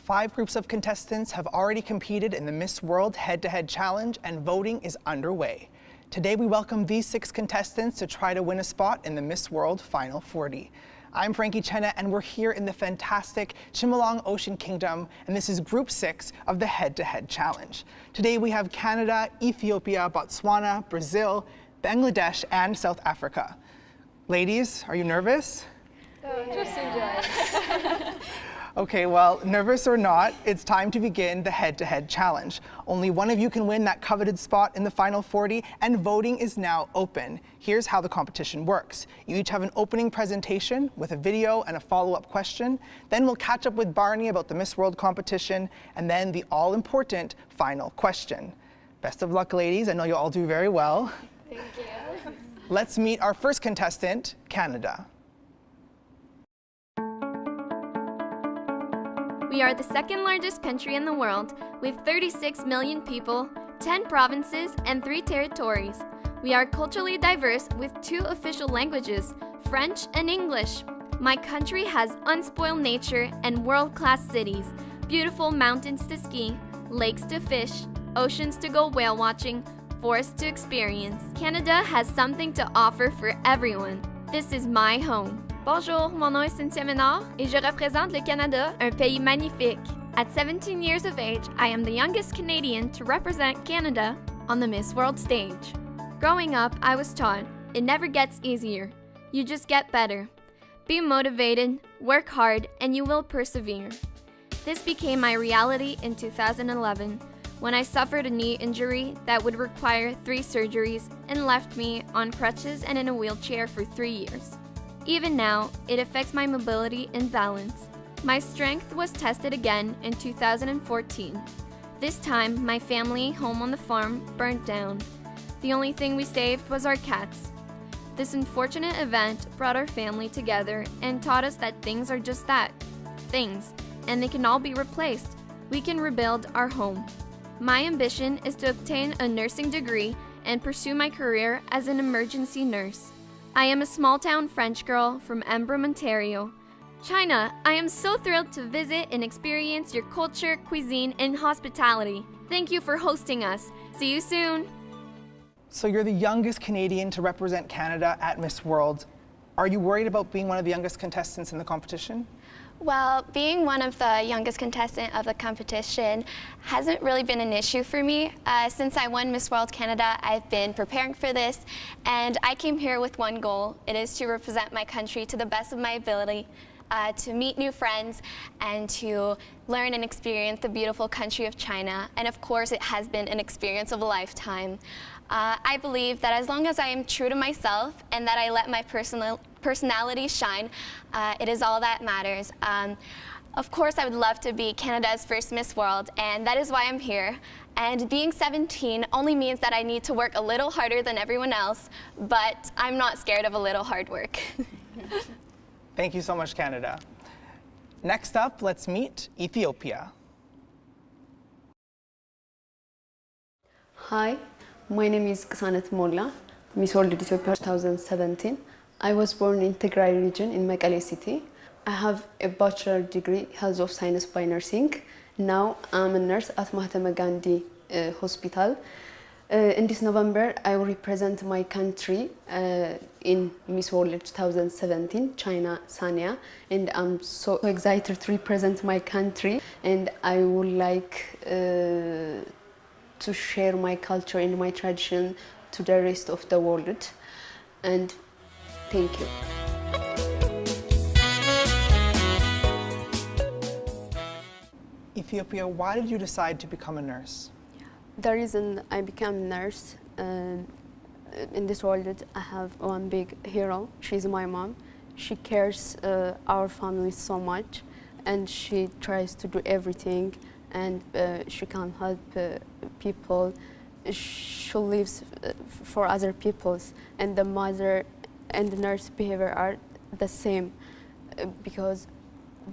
5 groups of contestants have already competed in the Miss World Head-to-Head Challenge, and voting is underway. Today we welcome these 6 contestants to try to win a spot in the Miss World Final 40. I'm Frankie Chenna, and we're here in the fantastic Chimelong Ocean Kingdom, and this is Group 6 of the Head-to-Head Challenge. Today we have Canada, Ethiopia, Botswana, Brazil, Bangladesh, and South Africa. Ladies, are you nervous? Just enjoy. Okay, well, nervous or not, it's time to begin the head-to-head challenge. Only one of you can win that coveted spot in the Final 40, and voting is now open. Here's how the competition works. You each have an opening presentation with a video and a follow-up question. Then we'll catch up with Barney about the Miss World competition, and then the all-important final question. Best of luck, ladies. I know you'll all do very well. Thank you. Let's meet our first contestant, Canada. We are the second largest country in the world, with 36 million people, 10 provinces, and 3 territories. We are culturally diverse with 2 official languages, French and English. My country has unspoiled nature and world-class cities, beautiful mountains to ski, lakes to fish, oceans to go whale watching, forests to experience. Canada has something to offer for everyone. This is my home. Bonjour, mon nom est Cynthia Ménard et je représente le Canada, un pays magnifique. At 17 years of age, I am the youngest Canadian to represent Canada on the Miss World stage. Growing up, I was taught, it never gets easier. You just get better. Be motivated, work hard, and you will persevere. This became my reality in 2011, when I suffered a knee injury that would require 3 surgeries and left me on crutches and in a wheelchair for 3 years. Even now, it affects my mobility and balance. My strength was tested again in 2014. This time, my family home on the farm burnt down. The only thing we saved was our cats. This unfortunate event brought our family together and taught us that things are just that, things, and they can all be replaced. We can rebuild our home. My ambition is to obtain a nursing degree and pursue my career as an emergency nurse. I am a small-town French girl from Embrun, Ontario. China, I am so thrilled to visit and experience your culture, cuisine, and hospitality. Thank you for hosting us. See you soon. So you're the youngest Canadian to represent Canada at Miss World. Are you worried about being one of the youngest contestants in the competition? Well, being one of the youngest contestant of the competition hasn't really been an issue for me. Since I won Miss World Canada, I've been preparing for this, and I came here with one goal. It is to represent my country to the best of my ability, to meet new friends, and to learn and experience the beautiful country of China. And of course, it has been an experience of a lifetime. I believe that as long as I am true to myself and that I let my personality shine, it is all that matters. Of course, I would love to be Canada's first Miss World, and that is why I'm here. And being 17 only means that I need to work a little harder than everyone else, but I'm not scared of a little hard work. Thank you so much, Canada. Next up, let's meet Ethiopia. Hi, my name is Ksanet Molla, Miss World Ethiopia 2017. I was born in Tigray region in Mekelle city. I have a bachelor degree, Health of Science by Nursing. Now I'm a nurse at Mahatma Gandhi Hospital. In this November, I will represent my country in Miss World 2017, China, Sanya, and I'm so excited to represent my country, and I would like to share my culture and my tradition to the rest of the world. And thank you. Ethiopia, why did you decide to become a nurse? The reason I became a nurse, in this world I have one big hero. She's my mom. She cares our family so much, and she tries to do everything, and she can help people. She lives for other peoples, and the mother and the nurse behavior are the same, because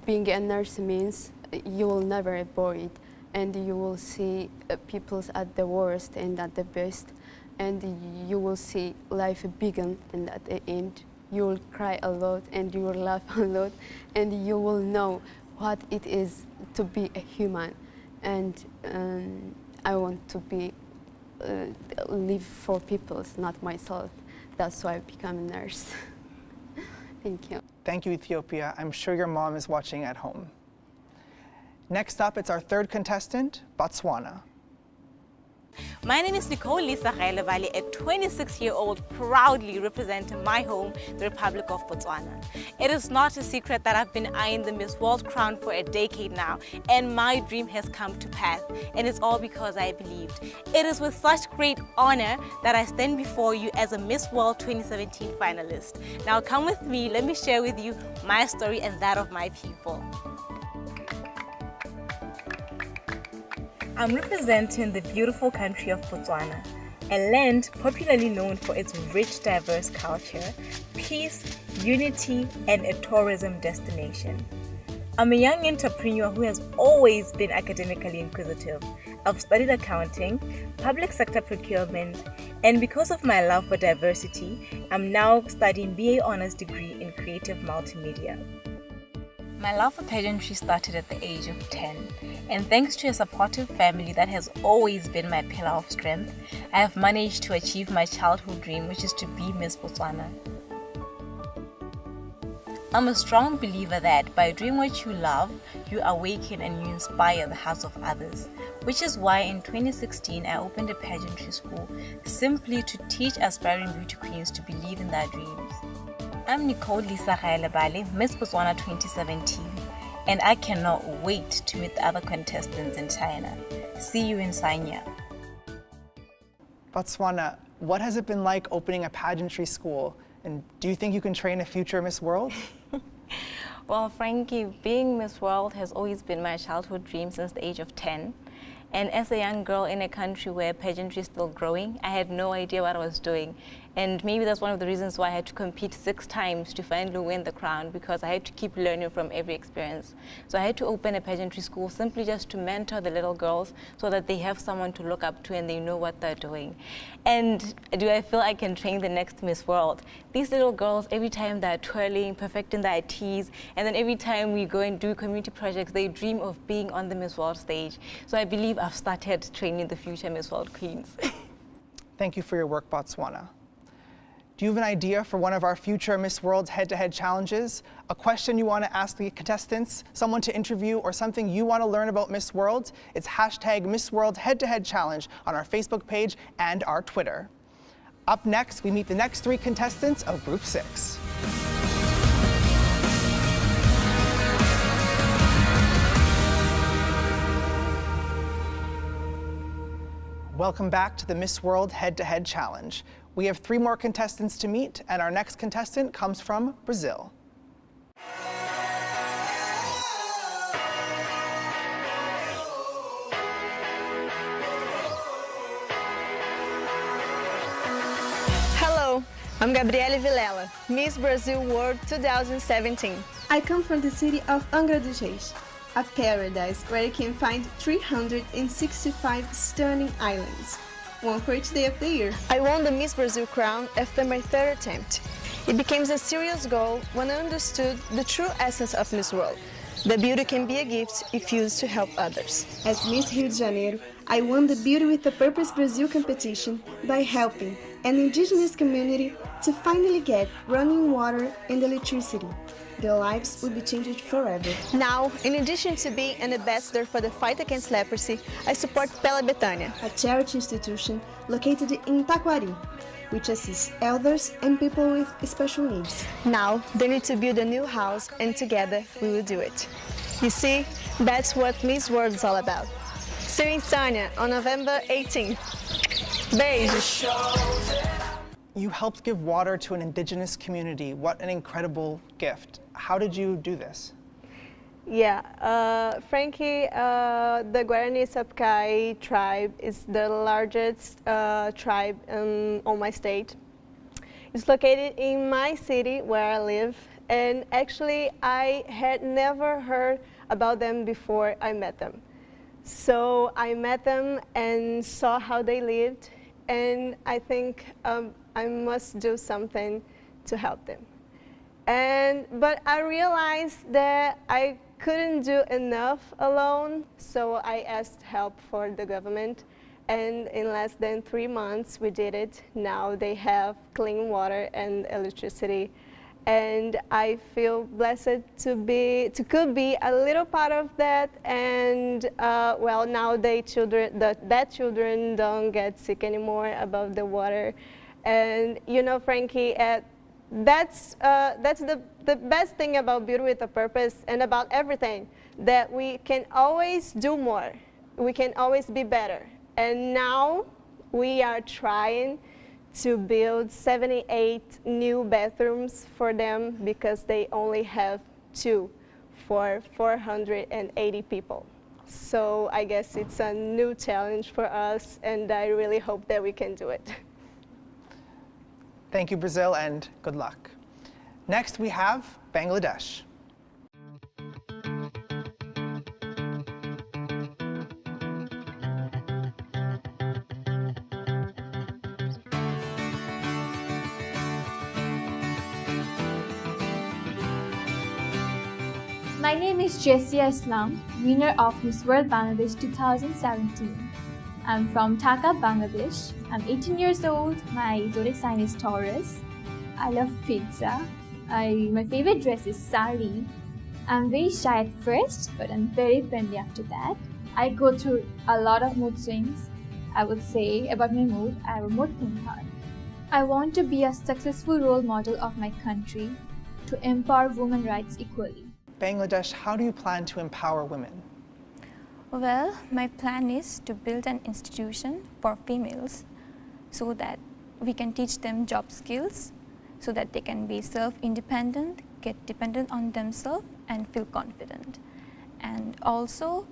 being a nurse means you will never avoid, and you will see people at the worst and at the best, and you will see life begin, and at the end you will cry a lot and you will laugh a lot, and you will know what it is to be a human, and I want to be live for people, not myself. That's why I become a nurse. Thank you. Thank you, Ethiopia. I'm sure your mom is watching at home. Next up, it's our third contestant, Botswana. My name is Nicole Lisa Gailevale, a 26-year-old proudly representing my home, the Republic of Botswana. It is not a secret that I've been eyeing the Miss World crown for a decade now, and my dream has come to pass, and it's all because I believed. It is with such great honor that I stand before you as a Miss World 2017 finalist. Now come with me, let me share with you my story and that of my people. I'm representing the beautiful country of Botswana, a land popularly known for its rich, diverse culture, peace, unity, and a tourism destination. I'm a young entrepreneur who has always been academically inquisitive. I've studied accounting, public sector procurement, and because of my love for diversity, I'm now studying BA Honours degree in Creative Multimedia. My love for pageantry started at the age of 10, and thanks to a supportive family that has always been my pillar of strength, I have managed to achieve my childhood dream, which is to be Miss Botswana. I'm a strong believer that by doing what you love, you awaken and you inspire the hearts of others, which is why in 2016 I opened a pageantry school simply to teach aspiring beauty queens to believe in their dreams. I'm Nicole Lisa Gailevale, Miss Botswana 2017, and I cannot wait to meet the other contestants in China. See you in Sanya. Botswana, what has it been like opening a pageantry school? And do you think you can train a future Miss World? Well, Frankie, being Miss World has always been my childhood dream since the age of 10. And as a young girl in a country where pageantry is still growing, I had no idea what I was doing. And maybe that's one of the reasons why I had to compete 6 times to finally win the crown, because I had to keep learning from every experience. So I had to open a pageantry school simply just to mentor the little girls so that they have someone to look up to and they know what they're doing. And do I feel I can train the next Miss World? These little girls, every time they're twirling, perfecting their T's, and then every time we go and do community projects, they dream of being on the Miss World stage. So I believe I've started training the future Miss World queens. Thank you for your work, Botswana. Do you have an idea for one of our future Miss World head-to-head challenges? A question you want to ask the contestants, someone to interview, or something you want to learn about Miss World? It's hashtag Miss World Head-to-Head Challenge on our Facebook page and our Twitter. Up next, we meet the next 3 contestants of Group 6. Welcome back to the Miss World Head-to-Head Challenge. We have 3 more contestants to meet, and our next contestant comes from Brazil. Hello, I'm Gabriele Vilela, Miss Brazil World 2017. I come from the city of Angra dos Reis, a paradise where you can find 365 stunning islands, one for each day of the year. I won the Miss Brazil crown after my 3rd attempt. It became a serious goal when I understood the true essence of Miss World. That beauty can be a gift if used to help others. As Miss Rio de Janeiro, I won the Beauty with a Purpose Brazil competition by helping an indigenous community to finally get running water and electricity. Their lives will be changed forever. Now, in addition to being an ambassador for the fight against leprosy, I support Pela Betânia, a charity institution located in Taquari, which assists elders and people with special needs. Now, they need to build a new house, and together we will do it. You see, that's what Miss World is all about. See you in Sanya on November 18th. Beijos! You helped give water to an indigenous community. What an incredible gift. How did you do this? Yeah, Frankie, the Guarani Sapucai tribe is the largest tribe on my state. It's located in my city where I live, and actually I had never heard about them before I met them. So I met them and saw how they lived, and I think I must do something to help them. But I realized that I couldn't do enough alone, so I asked help for the government. And in less than 3 months, we did it. Now they have clean water and electricity. And I feel blessed could be a little part of that. And well, now that children don't get sick anymore about the water. And you know, Frankie, that's the best thing about Beauty with a Purpose and about everything, that we can always do more. We can always be better. And now we are trying to build 78 new bathrooms for them because they only have 2 for 480 people. So I guess it's a new challenge for us, and I really hope that we can do it. Thank you, Brazil, and good luck. Next, we have Bangladesh. My name is Jessia Islam, winner of Miss World Bangladesh 2017. I'm from Dhaka, Bangladesh. I'm 18 years old. My zodiac sign is Taurus. I love pizza. My favorite dress is sari. I'm very shy at first, but I'm very friendly after that. I go through a lot of mood swings. I would say about my mood, I have a mood swing heart. I want to be a successful role model of my country to empower women's rights equally. Bangladesh, how do you plan to empower women? Well, my plan is to build an institution for females so that we can teach them job skills so that they can be self-independent, get dependent on themselves and feel confident. And also,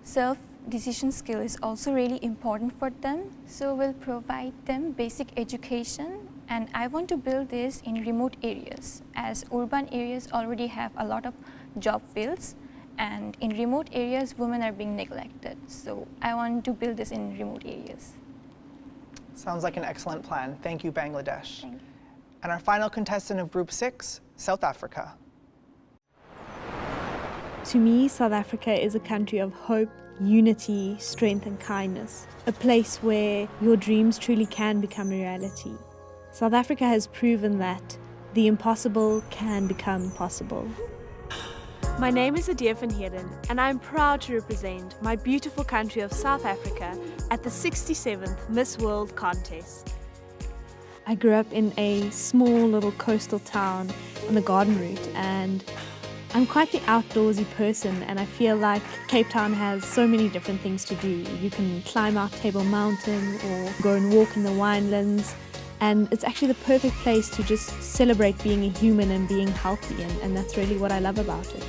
self-decision skill is also really important for them, so we'll provide them basic education. And I want to build this in remote areas, as urban areas already have a lot of job fields, and in remote areas women are being neglected. So I want to build this in remote areas. Sounds like an excellent plan. Thank you, Bangladesh. Thank you. And our final contestant of Group 6, South Africa. To me, South Africa is a country of hope, unity, strength and kindness. A place where your dreams truly can become a reality. South Africa has proven that the impossible can become possible. My name is Adia van Heerden, and I'm proud to represent my beautiful country of South Africa at the 67th Miss World contest. I grew up in a small little coastal town on the Garden Route, and I'm quite the outdoorsy person, and I feel like Cape Town has so many different things to do. You can climb out Table Mountain or go and walk in the winelands. And it's actually the perfect place to just celebrate being a human and being healthy, and that's really what I love about it.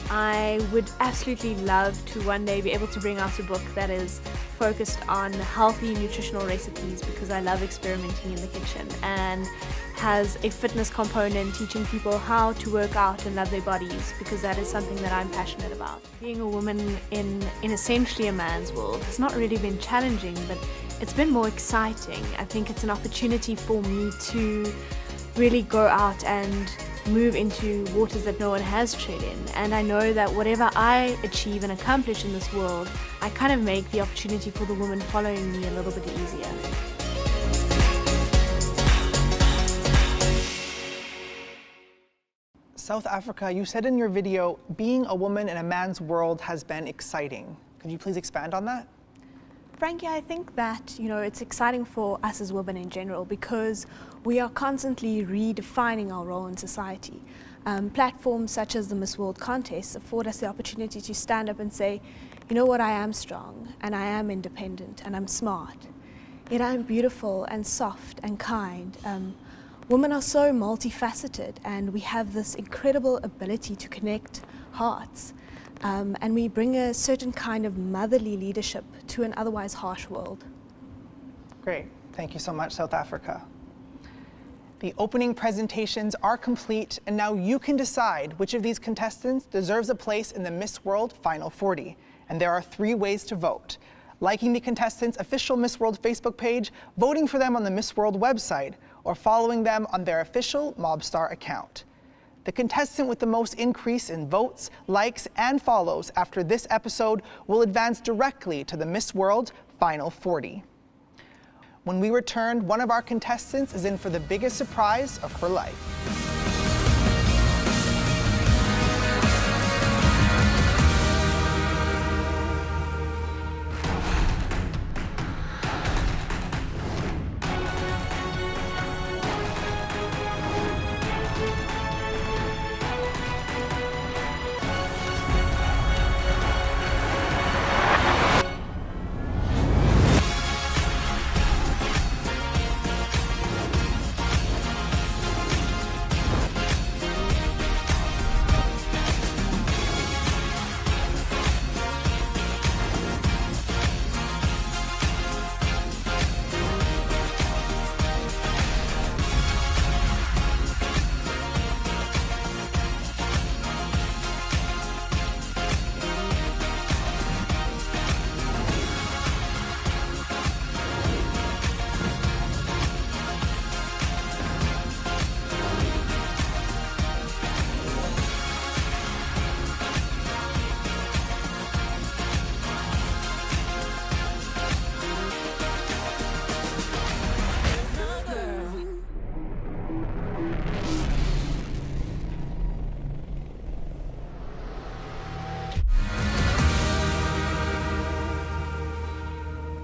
I would absolutely love to one day be able to bring out a book that is focused on healthy nutritional recipes, because I love experimenting in the kitchen, and has a fitness component, teaching people how to work out and love their bodies, because that is something that I'm passionate about. Being a woman in essentially a man's world has not really been challenging, but it's been more exciting. I think it's an opportunity for me to really go out and move into waters that no one has tread in. And I know that whatever I achieve and accomplish in this world, I kind of make the opportunity for the woman following me a little bit easier. South Africa, you said in your video, being a woman in a man's world has been exciting. Could you please expand on that? Frankie, I think that, it's exciting for us as women in general, because we are constantly redefining our role in society. Platforms such as the Miss World contest afford us the opportunity to stand up and say, you know what, I am strong, and I am independent, and I'm smart. Yet I'm beautiful and soft and kind. Women are so multifaceted, and we have this incredible ability to connect hearts. And we bring a certain kind of motherly leadership to an otherwise harsh world. Great. Thank you so much, South Africa. The opening presentations are complete, and now you can decide which of these contestants deserves a place in the Miss World Final 40. And there are 3 ways to vote: liking the contestants' official Miss World Facebook page, voting for them on the Miss World website, or following them on their official Mobstar account. The contestant with the most increase in votes, likes, and follows after this episode will advance directly to the Miss World Final 40. When we return, one of our contestants is in for the biggest surprise of her life.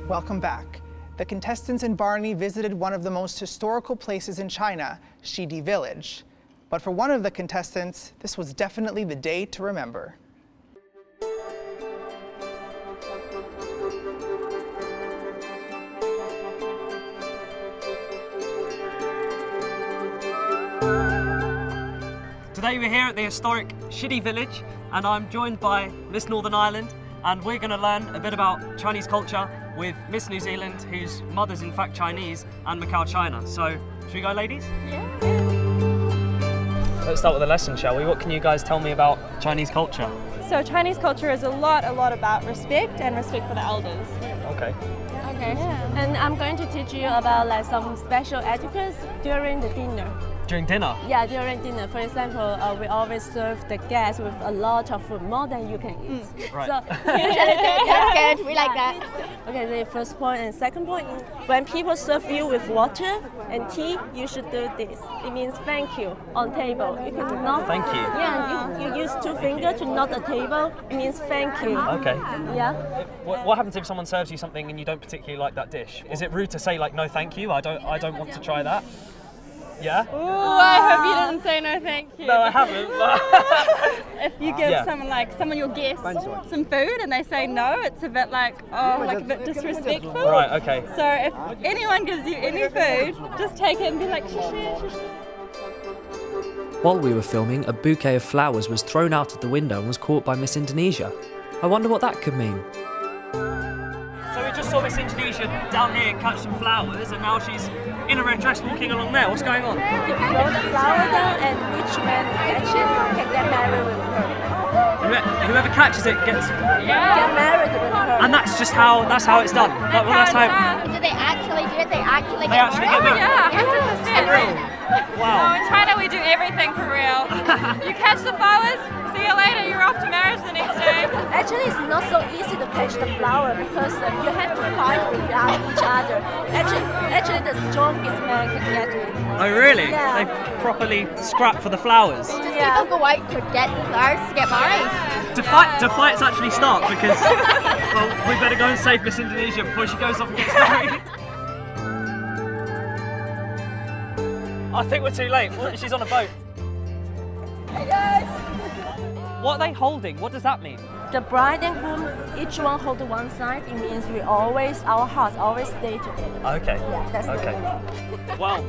Welcome back. The contestants in Barney visited one of the most historical places in China, Shidi Village. But for one of the contestants, this was definitely the day to remember. Today we're here at the historic Shidi Village and I'm joined by Miss Northern Ireland and we're going to learn a bit about Chinese culture with Miss New Zealand, whose mother's in fact Chinese, and Macau, China. So, should we go, ladies? Yeah. Let's start with a lesson, shall we? What can you guys tell me about Chinese culture? So Chinese culture is a lot about respect and respect for the elders. Okay. Okay. Yeah. And I'm going to teach you about like some special etiquettes during the dinner. During dinner? Yeah, during dinner. For example, we always serve the guests with a lot of food, more than you can eat. Right. So usually that's good. We like that. Okay, the first point and second point. When people serve you with water and tea, you should do this. It means thank you on table. You can knock. Thank you. Yeah, you use two fingers to knock the table. It means thank you. Okay. Yeah. What happens if someone serves you something and you don't particularly like that dish? Is it rude to say like no thank you? I don't want to try that. Yeah? Ooh, I hope you didn't say no thank you. No, I haven't. If you give someone your guests some food and they say no, it's a bit like, a bit disrespectful. Right, okay. So if anyone gives you any food, just take it and be like, shish. While we were filming, a bouquet of flowers was thrown out of the window and was caught by Miss Indonesia. I wonder what that could mean. So we just saw Miss Indonesia down here catch some flowers and now she's in a red dress walking along there. What's going on? You throw the flower down and which man catches it can get married with her. Whoever catches it gets get married with her. And that's how it's done. Do they actually do it? They actually get married? Yeah, 100%. Wow. No, in China we do everything for real. You catch the flowers, see you later, you're off to marriage the next day. Actually, it's not so easy to catch the flower because you have to fight with each other. Actually, the strongest man can get it. Oh really? Yeah. They properly scrap for the flowers. Do people go out to get the flowers to get married? Do fights actually start? Because, well, we better go and save Miss Indonesia before she goes off and gets married. I think we're too late. She's on a boat. Hey guys! What are they holding? What does that mean? The bride and groom, each one hold one side. It means our hearts always stay together. Okay. Yeah, that's the okay. meaning. Well,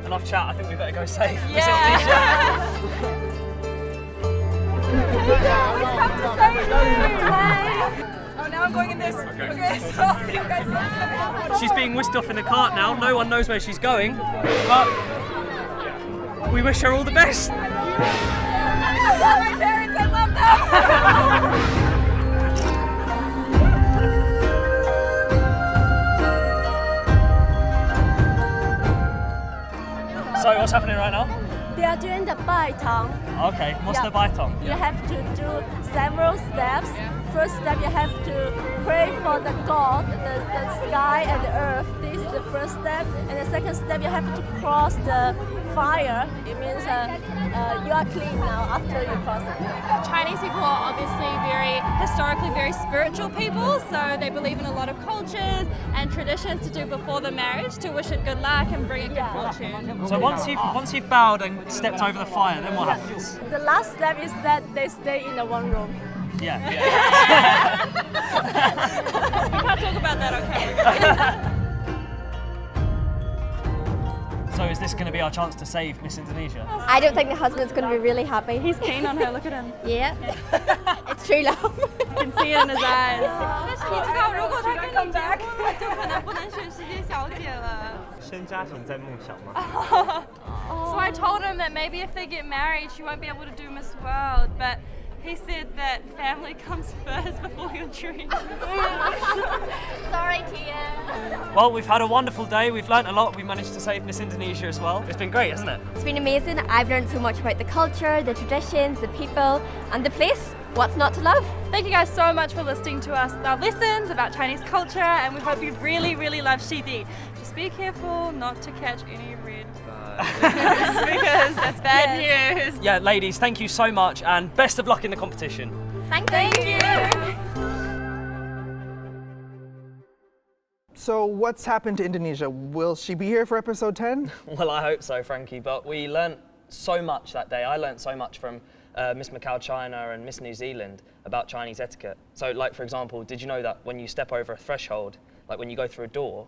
enough chat. I think we better go save Miss Yeah. Oh, now I'm going in this. Okay, so I'll see you guys later. She's being whisked off in a cart now. No one knows where she's going, but we wish her all the best. I love my parents. I love them. So what's happening right now? They are doing the baitong. Okay, what's the baitong? You have to do several steps. First step, you have to pray for the God, the sky and the earth. This is the first step. And the second step, you have to cross the fire. It means you are clean now after you cross it. Chinese people are obviously historically very spiritual people, so they believe in a lot of cultures and traditions to do before the marriage to wish it good luck and bring it good fortune. So once you've bowed and stepped over the fire, then what happens? The last step is that they stay in the one room. Yeah. We can't talk about that, okay? So is this going to be our chance to save Miss Indonesia? I don't think the husband's going to be really happy. He's keen on her, look at him. Yeah. It's true love. You can see it in his eyes. come back. So I told him that maybe if they get married, she won't be able to do Miss World, but he said that family comes first before your dreams. Sorry, Tia. Well, we've had a wonderful day. We've learnt a lot. We managed to save Miss Indonesia as well. It's been great, hasn't it? It's been amazing. I've learned so much about the culture, the traditions, the people, and the place. What's not to love? Thank you guys so much for listening to us, our lessons about Chinese culture, and we hope you really, really love Shidi. Just be careful not to catch any red bugs, because that's bad news. Yeah, ladies, thank you so much, and best of luck in the competition. Thank you. So what's happened to Indonesia? Will she be here for episode 10? Well, I hope so, Frankie, but we learnt so much that day. I learnt so much from Miss Macau China and Miss New Zealand about Chinese etiquette. So, like, for example, did you know that when you step over a threshold, like when you go through a door,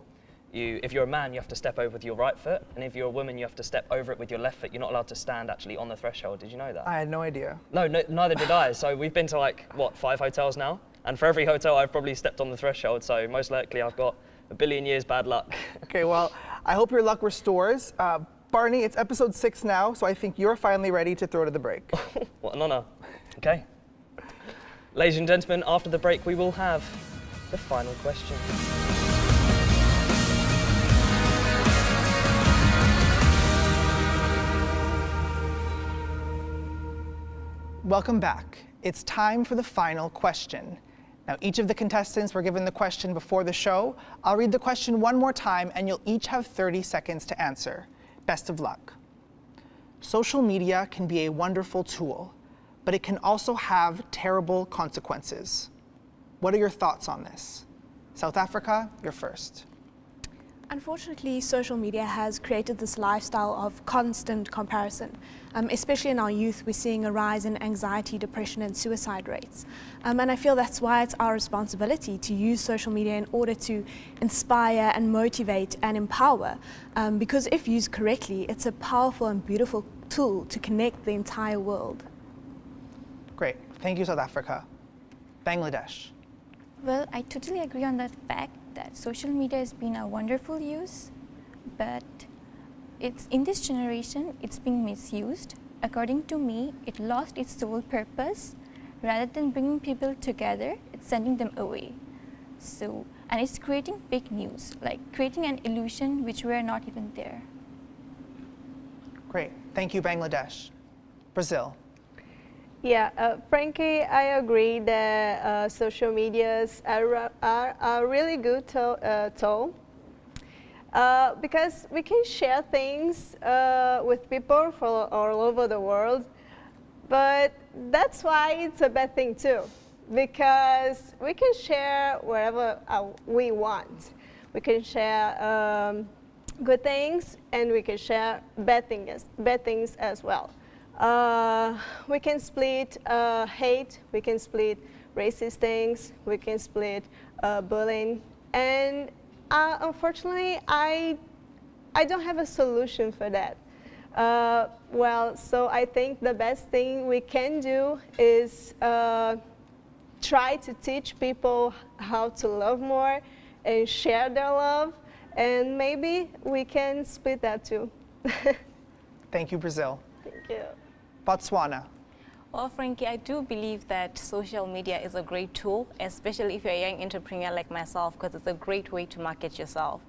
if you're a man, you have to step over with your right foot, and if you're a woman, you have to step over it with your left foot. You're not allowed to stand actually on the threshold. Did you know that? I had no idea. No, neither did I. So we've been to like, what, 5 hotels now? And for every hotel, I've probably stepped on the threshold, so most likely I've got a billion years bad luck. Okay, well, I hope your luck restores. Barney, it's episode 6 now, so I think you're finally ready to throw to the break. What an honor. Okay. Ladies and gentlemen, after the break, we will have the final question. Welcome back. It's time for the final question. Now, each of the contestants were given the question before the show. I'll read the question one more time, and you'll each have 30 seconds to answer. Best of luck. Social media can be a wonderful tool, but it can also have terrible consequences. What are your thoughts on this? South Africa, you're first. Unfortunately, social media has created this lifestyle of constant comparison. Especially in our youth, we're seeing a rise in anxiety, depression, and suicide rates. And I feel that's why it's our responsibility to use social media in order to inspire and motivate and empower. Because if used correctly, it's a powerful and beautiful tool to connect the entire world. Great. Thank you, South Africa. Bangladesh. Well, I totally agree on that fact that social media has been a wonderful use, but in this generation, it's being misused. According to me, it lost its sole purpose. Rather than bringing people together, it's sending them away. And it's creating fake news, like creating an illusion which we're not even there. Great. Thank you, Bangladesh. Brazil. Yeah, Frankie, I agree that social medias are a really good tool because we can share things with people from all over the world, but that's why it's a bad thing too, because we can share wherever we want. We can share good things and we can share bad things as well. We can split hate, we can split racist things, we can split bullying, and unfortunately, I don't have a solution for that. So I think the best thing we can do is try to teach people how to love more and share their love, and maybe we can split that too. Thank you, Brazil. Thank you. Botswana. Well, Frankie, I do believe that social media is a great tool, especially if you're a young entrepreneur like myself, because it's a great way to market yourself.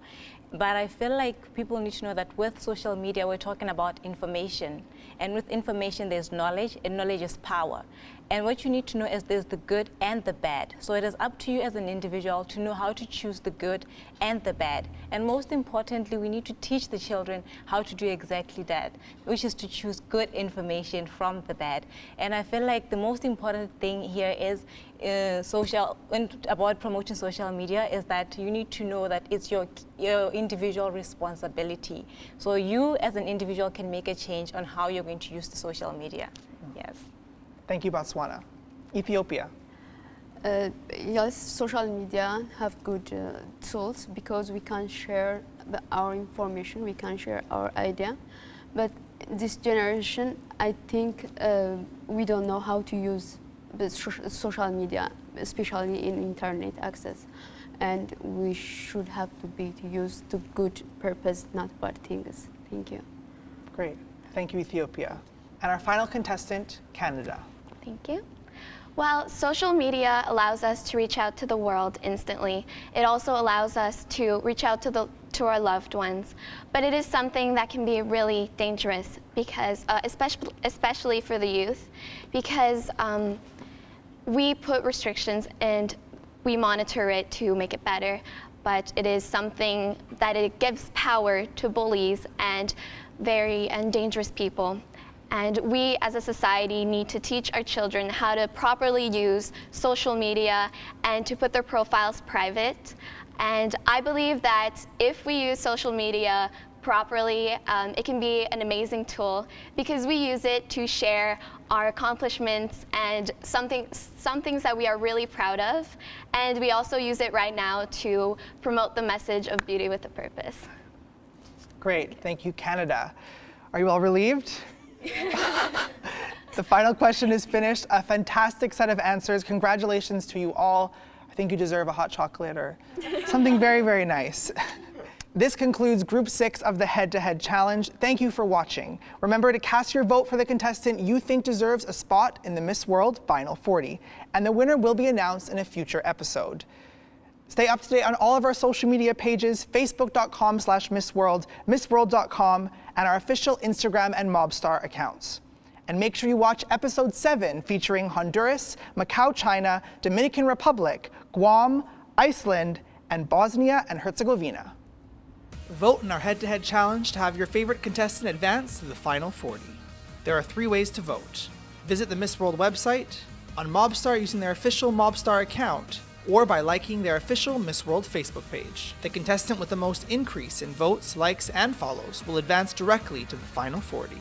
But I feel like people need to know that with social media, we're talking about information. And with information, there's knowledge, and knowledge is power. And what you need to know is there's the good and the bad. So it is up to you as an individual to know how to choose the good and the bad. And most importantly, we need to teach the children how to do exactly that, which is to choose good information from the bad. And I feel like the most important thing here is about promoting social media is that you need to know that it's your individual responsibility. So you as an individual can make a change on how you're going to use the social media. Yes. Thank you, Botswana. Ethiopia. Yes, social media have good tools because we can share our information, we can share our idea. But this generation, I think we don't know how to use the social media, especially in internet access. And we should have to use to good purpose, not bad things. Thank you. Great. Thank you, Ethiopia. And our final contestant, Canada. Thank you. Well, social media allows us to reach out to the world instantly. It also allows us to reach out to our loved ones. But it is something that can be really dangerous because, especially for the youth, because we put restrictions and we monitor it to make it better. But it is something that it gives power to bullies and dangerous people. And we as a society need to teach our children how to properly use social media and to put their profiles private. And I believe that if we use social media properly, it can be an amazing tool because we use it to share our accomplishments and some things that we are really proud of. And we also use it right now to promote the message of beauty with a purpose. Great, thank you, Canada. Are you all relieved? The final question is finished. A fantastic set of answers. Congratulations to you all. I think you deserve a hot chocolate or something very, very nice. This concludes Group 6 of the Head-to-Head Challenge. Thank you for watching. Remember to cast your vote for the contestant you think deserves a spot in the Miss World Final 40, and the winner will be announced in a future episode. Stay up to date on all of our social media pages, facebook.com/MissWorld, missworld.com, and our official Instagram and Mobstar accounts. And make sure you watch episode 7 featuring Honduras, Macau, China, Dominican Republic, Guam, Iceland, and Bosnia and Herzegovina. Vote in our head-to-head challenge to have your favorite contestant advance to the Final 40. There are 3 ways to vote. Visit the Miss World website, on Mobstar using their official Mobstar account, or by liking their official Miss World Facebook page. The contestant with the most increase in votes, likes, and follows will advance directly to the Final 40.